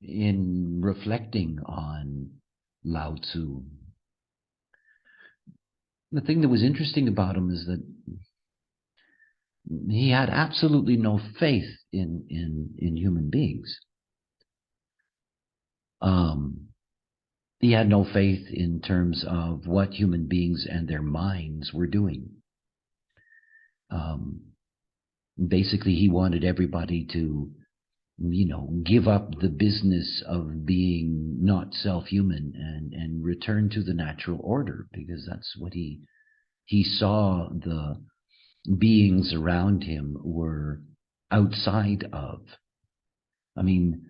in reflecting on Lao Tzu, the thing that was interesting about him is that he had absolutely no faith in human beings. He had no faith in terms of what human beings and their minds were doing. Basically, he wanted everybody to, give up the business of being not self-human and return to the natural order, because that's what he saw the beings around him were outside of. I mean,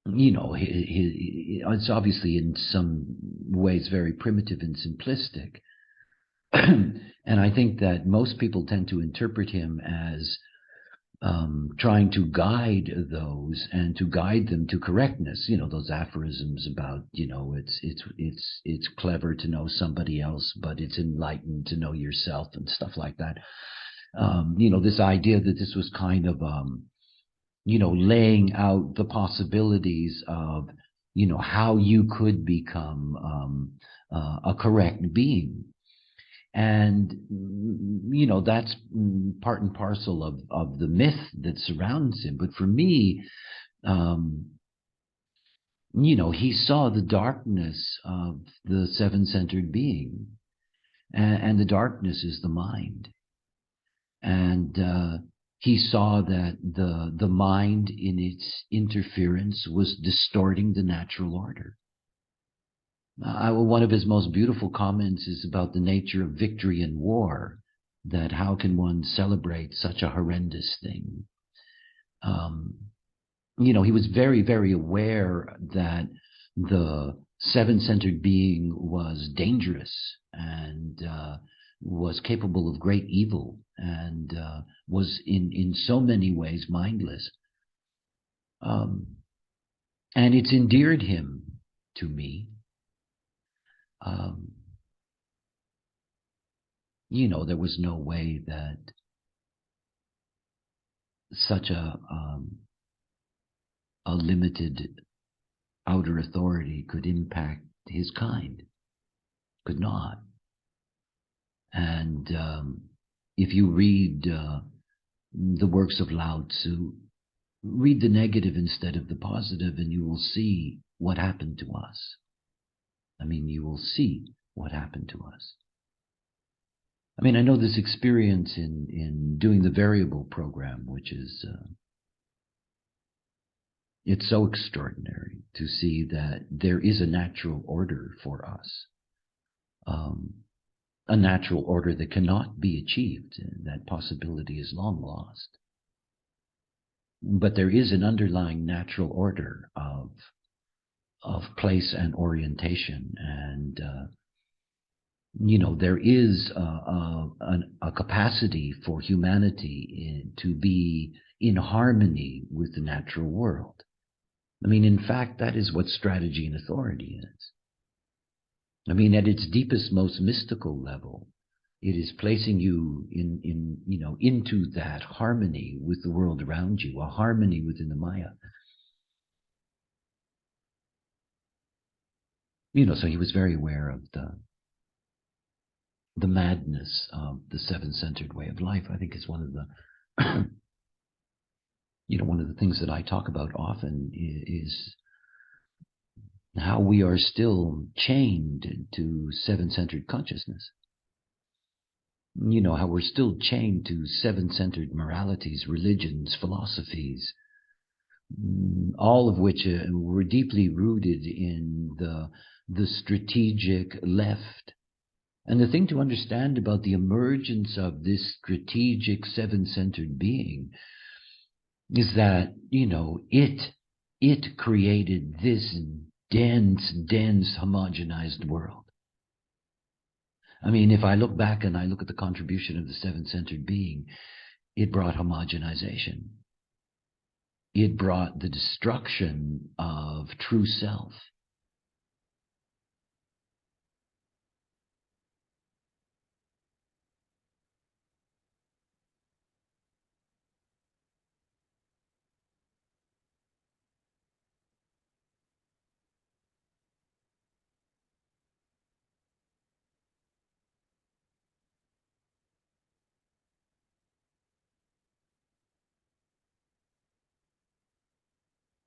it's obviously in some ways very primitive and simplistic. And I think that most people tend to interpret him as trying to guide those and to guide them to correctness. Those aphorisms about, it's clever to know somebody else, but it's enlightened to know yourself and stuff like that. This idea that this was kind of, laying out the possibilities of, how you could become a correct being. And, that's part and parcel of the myth that surrounds him. But for me, he saw the darkness of the seven-centered being. And the darkness is the mind. And he saw that the mind in its interference was distorting the natural order. One of his most beautiful comments is about the nature of victory in war, that how can one celebrate such a horrendous thing? He was very, very aware that the seven-centered being was dangerous and was capable of great evil and was in so many ways mindless. And it's endeared him to me. There was no way that such a limited outer authority could impact his kind. Could not. And if you read the works of Lao Tzu, read the negative instead of the positive, and you will see what happened to us. You will see what happened to us. I know this experience in doing the variable program, which is, it's so extraordinary to see that there is a natural order for us. A natural order that cannot be achieved. That possibility is long lost. But there is an underlying natural order of place and orientation, and there is a capacity for humanity to be in harmony with the natural world. In fact, that is what strategy and authority is. At its deepest, most mystical level, it is placing you into that harmony with the world around you, a harmony within the Maya. So he was very aware of the madness of the seven-centered way of life. I think it's one of the, one of the things that I talk about often is how we are still chained to seven-centered consciousness. How we're still chained to seven-centered moralities, religions, philosophies, all of which were deeply rooted in the strategic left. And the thing to understand about the emergence of this strategic seven-centered being is that, it created this dense homogenized world. If I look back and I look at the contribution of the seven-centered being, it brought homogenization. It brought the destruction of true self.